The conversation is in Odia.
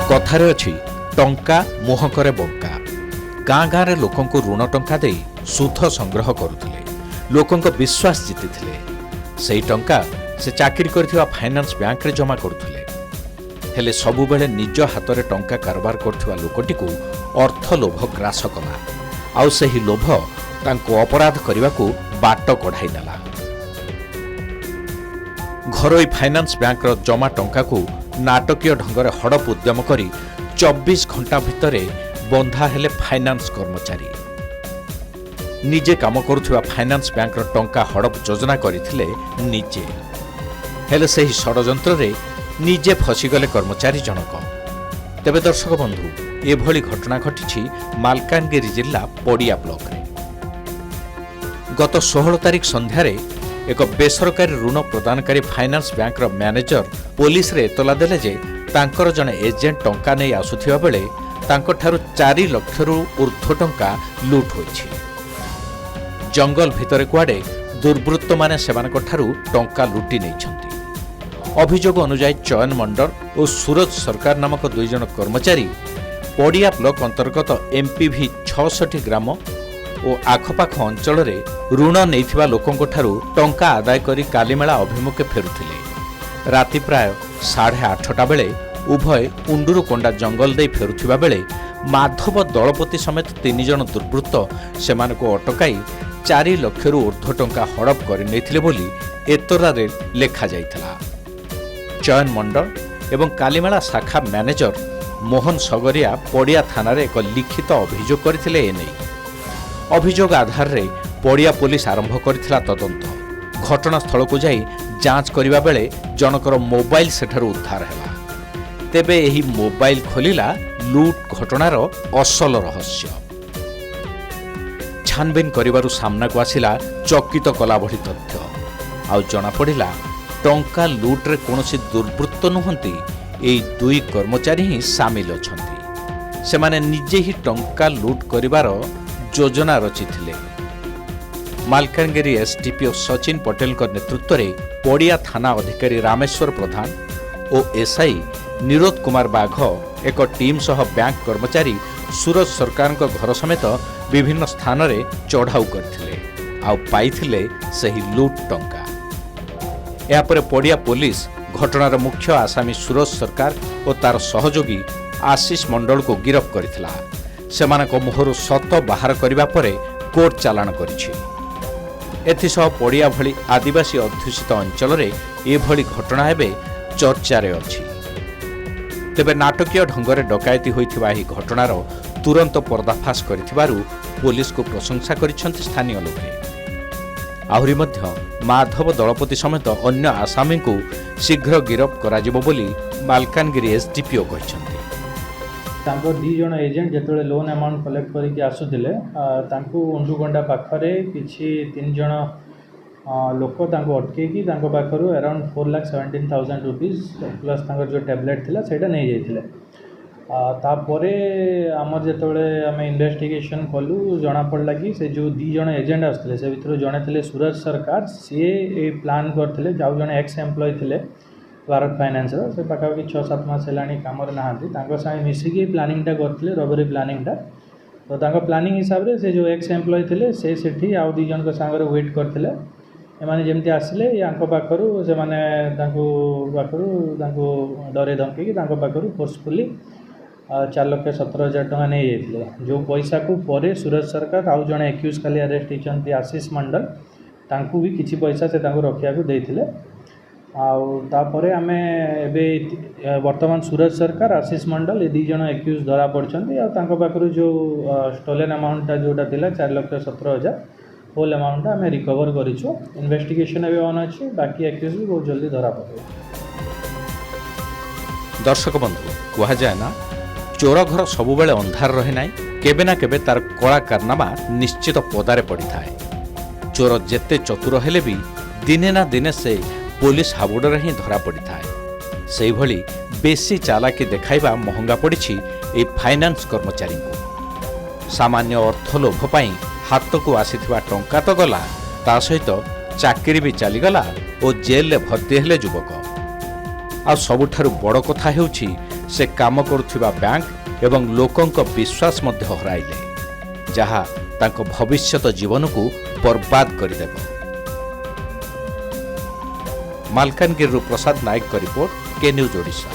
କଥାରେ ଅଛି ଟଙ୍କା ମୁହଁ କରେ ବଙ୍କା। ଗାଁ ଗାଁରେ ଲୋକଙ୍କୁ ଋଣ ଟଙ୍କା ଦେଇ ସୁଧ ସଂଗ୍ରହ କରୁଥିଲେ, ଲୋକଙ୍କ ବିଶ୍ୱାସ ଜିତିଥିଲେ। ସେହି ଟଙ୍କା ସେ ଚାକିରି କରିଥିବା ଫାଇନାନ୍ସ ବ୍ୟାଙ୍କରେ ଜମା କରୁଥିଲେ। ହେଲେ ସବୁବେଳେ ନିଜ ହାତରେ ଟଙ୍କା କାରବାର କରୁଥିବା ଲୋକଟିକୁ ଅର୍ଥ ଲୋଭ ଗ୍ରାସ କଲା, ଆଉ ସେହି ଲୋଭ ତାଙ୍କୁ ଅପରାଧ କରିବାକୁ ବାଟ କଢ଼ାଇ ନେଲା। ଘରୋଇ ଫାଇନାନ୍ସ ବ୍ୟାଙ୍କର ଜମା ଟଙ୍କାକୁ ନାଟକୀୟ ଢଙ୍ଗରେ ହଡ଼ପ ଉଦ୍ୟମ କରି 24 ଘଣ୍ଟା ଭିତରେ ବନ୍ଧା ହେଲେ ଫାଇନାନ୍ସ କର୍ମଚାରୀ। ନିଜେ କାମ କରୁଥିବା ଫାଇନାନ୍ସ ବ୍ୟାଙ୍କର ଟଙ୍କା ହଡ଼ପ ଯୋଜନା କରିଥିଲେ ନିଜେ। ହେଲେ ସେହି ଷଡ଼ଯନ୍ତ୍ରରେ ନିଜେ ଫସିଗଲେ କର୍ମଚାରୀ ଜଣକ। ତେବେ ଦର୍ଶକ ବନ୍ଧୁ, ଏଭଳି ଘଟଣା ଘଟିଛି ମାଲକାନଗିରି ଜିଲ୍ଲା ପଡ଼ିଆ ବ୍ଲକରେ। ଗତ 16 ତାରିଖ ସନ୍ଧ୍ୟାରେ ଏକ ବେସରକାରୀ ଋଣ ପ୍ରଦାନକାରୀ ଫାଇନାନ୍ସ ବ୍ୟାଙ୍କର ମ୍ୟାନେଜର ପୋଲିସରେ ଏତଲା ଦେଲେ ଯେ ତାଙ୍କର ଜଣେ ଏଜେଣ୍ଟ ଟଙ୍କା ନେଇ ଆସୁଥିବା ବେଳେ ତାଙ୍କଠାରୁ 4 ଲକ୍ଷରୁ ଉର୍ଦ୍ଧ୍ୱ ଟଙ୍କା ଲୁଟ୍ ହୋଇଛି। ଜଙ୍ଗଲ ଭିତରେ କୁଆଡ଼େ ଦୁର୍ବୃତ୍ତମାନେ ସେମାନଙ୍କଠାରୁ ଟଙ୍କା ଲୁଟି ନେଇଛନ୍ତି। ଅଭିଯୋଗ ଅନୁଯାୟୀ ଚୟନ ମଣ୍ଡଳ ଓ ସୁରଜ ସରକାର ନାମକ 2 ଜଣ କର୍ମଚାରୀ ପଡ଼ିଆ ବ୍ଲକ ଅନ୍ତର୍ଗତ MPV 66 ଗ୍ରାମ ଓ ଆଖପାଖ ଅଞ୍ଚଳରେ ଋଣ ନେଇଥିବା ଲୋକଙ୍କଠାରୁ ଟଙ୍କା ଆଦାୟ କରି କାଲିମେଳା ଅଭିମୁଖେ ଫେରୁଥିଲେ। ରାତି ପ୍ରାୟ 8:30 ବେଳେ ଉଭୟ ଉଣ୍ଡୁରୁକୋଣ୍ଡା ଜଙ୍ଗଲ ଦେଇ ଫେରୁଥିବା ବେଳେ ମାଧବ ଦଳପତି ସମେତ 3 ଜଣ ଦୁର୍ବୃତ୍ତ ସେମାନଙ୍କୁ ଅଟକାଇ 4 ଲକ୍ଷରୁ ଉର୍ଦ୍ଧ୍ୱ ଟଙ୍କା ହଡ଼ପ କରିନେଇଥିଲେ ବୋଲି ଏତଲାରେ ଲେଖାଯାଇଥିଲା। ଚୟନ ମଣ୍ଡଳ ଏବଂ କାଲିମେଳା ଶାଖା ମ୍ୟାନେଜର ମୋହନ ସଗରିଆ ପଡ଼ିଆ ଥାନାରେ ଏକ ଲିଖିତ ଅଭିଯୋଗ କରିଥିଲେ। ଏନେଇ ଅଭିଯୋଗ ଆଧାରରେ ପଡ଼ିଆ ପୋଲିସ ଆରମ୍ଭ କରିଥିଲା ତଦନ୍ତ। ଘଟଣାସ୍ଥଳକୁ ଯାଇ ଯାଞ୍ଚ କରିବା ବେଳେ ଜଣକର ମୋବାଇଲ ସେଠାରୁ ଉଦ୍ଧାର ହେଲା। ତେବେ ଏହି ମୋବାଇଲ ଖୋଲିଲା ଲୁଟ୍ ଘଟଣାର ଅସଲ ରହସ୍ୟ। ଛାନବିନ କରିବାରୁ ସାମ୍ନାକୁ ଆସିଲା ଚକିତ କଲା ଭଳି ତଥ୍ୟ। ଆଉ ଜଣାପଡ଼ିଲା ଟଙ୍କା ଲୁଟ୍ରେ କୌଣସି ଦୁର୍ବୃତ୍ତ ନୁହନ୍ତି, ଏହି 2 କର୍ମଚାରୀ ହିଁ ସାମିଲ ଅଛନ୍ତି। ସେମାନେ ନିଜେ ହିଁ ଟଙ୍କା ଲୁଟ୍ କରିବାର ଯୋଜନା ରଚିଥିଲେ। ମାଲକାନଗିରି SDPO ସଚିନ ପଟେଲଙ୍କ ନେତୃତ୍ୱରେ ପଡ଼ିଆ ଥାନା ଅଧିକାରୀ ରାମେଶ୍ୱର ପ୍ରଧାନ ଓ SI ନିରୋଧ କୁମାର ବାଘ ଏକ ଟିମ୍ ସହ ବ୍ୟାଙ୍କ କର୍ମଚାରୀ ସୁରଜ ସରକାରଙ୍କ ଘର ସମେତ ବିଭିନ୍ନ ସ୍ଥାନରେ ଚଢ଼ାଉ କରିଥିଲେ, ଆଉ ପାଇଥିଲେ ସେହି ଲୁଟ୍ ଟଙ୍କା। ଏହାପରେ ପଡ଼ିଆ ପୋଲିସ ଘଟଣାର ମୁଖ୍ୟ ଆସାମୀ ସୁରଜ ସରକାର ଓ ତାର ସହଯୋଗୀ ଆଶିଷ ମଣ୍ଡଳକୁ ଗିରଫ କରିଥିଲା। ସେମାନଙ୍କ ମୁହଁରୁ ସତ ବାହାର କରିବା ପରେ କୋର୍ଟ ଚାଲାଣ କରିଛି। ଏଥିସହ ପଡ଼ିଆ ଭଳି ଆଦିବାସୀ ଅଧ୍ୟୁଷିତ ଅଞ୍ଚଳରେ ଏଭଳି ଘଟଣା ଏବେ ଚର୍ଚ୍ଚାରେ ଅଛି। ତେବେ ନାଟକୀୟ ଢଙ୍ଗରେ ଡକାୟତି ହୋଇଥିବା ଏହି ଘଟଣାର ତୁରନ୍ତ ପର୍ଦ୍ଦାଫାଶ କରିଥିବାରୁ ପୋଲିସକୁ ପ୍ରଶଂସା କରିଛନ୍ତି ସ୍ଥାନୀୟ ଲୋକେ। ଆହୁରି ମଧ୍ୟ ମାଧବ ଦଳପତି ସମେତ ଅନ୍ୟ ଆସାମୀଙ୍କୁ ଶୀଘ୍ର ଗିରଫ କରାଯିବ ବୋଲି ମାଲକାନଗିରି SDPO କହିଛନ୍ତି। ତାଙ୍କ 2 ଜଣ ଏଜେଣ୍ଟ ଯେତେବେଳେ ଲୋନ୍ ଆମାଉଣ୍ଟ କଲେକ୍ଟ କରିକି ଆସୁଥିଲେ, ତାଙ୍କୁ ଉଣ୍ଡୁକୋଣ୍ଡା ପାଖରେ କିଛି 3 ଜଣ ଲୋକ ତାଙ୍କୁ ଅଟକେଇକି ତାଙ୍କ ପାଖରୁ ଆରାଉଣ୍ଡ 4,17,000 rupees ପ୍ଲସ୍ ତାଙ୍କର ଯେଉଁ ଟ୍ୟାବଲେଟ୍ ଥିଲା ସେଇଟା ନେଇଯାଇଥିଲେ। ତାପରେ ଆମର ଯେତେବେଳେ ଆମେ ଇନଭେଷ୍ଟିଗେସନ୍ କଲୁ, ଜଣାପଡ଼ିଲା କି ସେ ଯେଉଁ 2 ଜଣ ଏଜେଣ୍ଟ ଆସୁଥିଲେ ସେ ଭିତରୁ ଜଣେ ଥିଲେ ସୁରଜ ସରକାର। ସିଏ ଏଇ ପ୍ଲାନ୍ କରିଥିଲେ, ଆଉ ଜଣେ ଏକ୍ସ ଏମ୍ପ୍ଲୟ ଥିଲେ ଭାରତ ଫାଇନାନ୍ସର, ସେ ପାଖାପାଖି 6-7 ମାସ ହେଲାଣି କାମରେ ନାହାନ୍ତି। ତାଙ୍କ ସାଙ୍ଗେ ମିଶିକି ପ୍ଲାନିଂଟା କରିଥିଲେ, ରବରି ପ୍ଲାନିଂଟା। ତ ତାଙ୍କ ପ୍ଲାନିଂ ହିସାବରେ ସେ ଯେଉଁ ଏକ୍ସ ଏମ୍ପ୍ଲୟ ଥିଲେ ସେ ସେଠି ଆଉ 2 ଜଣଙ୍କ ସାଙ୍ଗରେ ୱେଟ୍ କରିଥିଲେ। ଏମାନେ ଯେମିତି ଆସିଲେ ୟାଙ୍କ ପାଖରୁ ସେମାନେ ତାଙ୍କୁ ଡରେଇ ଧମକେଇକି ତାଙ୍କ ପାଖରୁ ଫୋର୍ସଫୁଲି 4,17,000 ଟଙ୍କା ନେଇଯାଇଥିଲେ। ଯେଉଁ ପଇସାକୁ ପରେ ସୁରଜ ସରକାର ଆଉ ଜଣେ ଏକ୍ୟୁଜ୍ ଖାଲି ଆରେଷ୍ଟ ହେଇଛନ୍ତି ଆଶିଷ ମଣ୍ଡଳ, ତାଙ୍କୁ ବି କିଛି ପଇସା ସେ ତାଙ୍କୁ ରଖିବାକୁ ଦେଇଥିଲେ। ଆଉ ତାପରେ ଆମେ ଏବେ ବର୍ତ୍ତମାନ ସୁରଜ ସରକାର, ଆଶିଷ ମଣ୍ଡଳ ଏ 2 ଜଣ ଏକ୍ୟୁଜ୍ ଧରା ପଡ଼ିଛନ୍ତି। ଆଉ ତାଙ୍କ ପାଖରୁ ଯେଉଁ ଷ୍ଟୋଲେନ୍ ଆମାଉଣ୍ଟଟା ଯେଉଁଟା ଥିଲା 4,17,000 ହୋଲ୍ ଆମାଉଣ୍ଟଟା ଆମେ ରିକଭର କରିଛୁ। ଇନଭେଷ୍ଟିଗେସନ୍ ଏବେ ଅନ୍ ଅଛି, ବାକି ଏକ୍ୟୁଜ୍ ବି ବହୁତ ଜଲ୍ଦି ଧରା ପଡ଼ିବ। ଦର୍ଶକ ବନ୍ଧୁ, କୁହାଯାଏ ନା ଚୋର ଘର ସବୁବେଳେ ଅନ୍ଧାର ରହେ ନାହିଁ, କେବେ ନା କେବେ ତାର କଳା କାରନାମା ନିଶ୍ଚିତ ପଦାରେ ପଡ଼ିଥାଏ। ଚୋର ଯେତେ ଚତୁର ହେଲେ ବି ଦିନେ ନା ଦିନେ ସେ ପୋଲିସ ହାବୁଡ଼ରେ ହିଁ ଧରା ପଡ଼ିଥାଏ। ସେହିଭଳି ବେଶୀ ଚାଲାକି ଦେଖାଇବା ମହଙ୍ଗା ପଡ଼ିଛି ଏହି ଫାଇନାନ୍ସ କର୍ମଚାରୀଙ୍କୁ। ସାମାନ୍ୟ ଅର୍ଥ ଲୋଭ ପାଇଁ ହାତକୁ ଆସିଥିବା ଟଙ୍କା ତ ଗଲା, ତା ସହିତ ଚାକିରି ବି ଚାଲିଗଲା ଓ ଜେଲରେ ଭର୍ତ୍ତି ହେଲେ ଯୁବକ। ଆଉ ସବୁଠାରୁ ବଡ଼ କଥା ହେଉଛି ସେ କାମ କରୁଥିବା ବ୍ୟାଙ୍କ ଏବଂ ଲୋକଙ୍କ ବିଶ୍ୱାସ ମଧ୍ୟ ହରାଇଲେ, ଯାହା ତାଙ୍କ ଭବିଷ୍ୟତ ଜୀବନକୁ ବର୍ବାଦ କରିଦେବ। ମାଲକାନଗିରିରୁ ପ୍ରସାଦ ନାୟକଙ୍କ ରିପୋର୍ଟ, କେ ନ୍ୟୁଜ୍ ଓଡ଼ିଶା।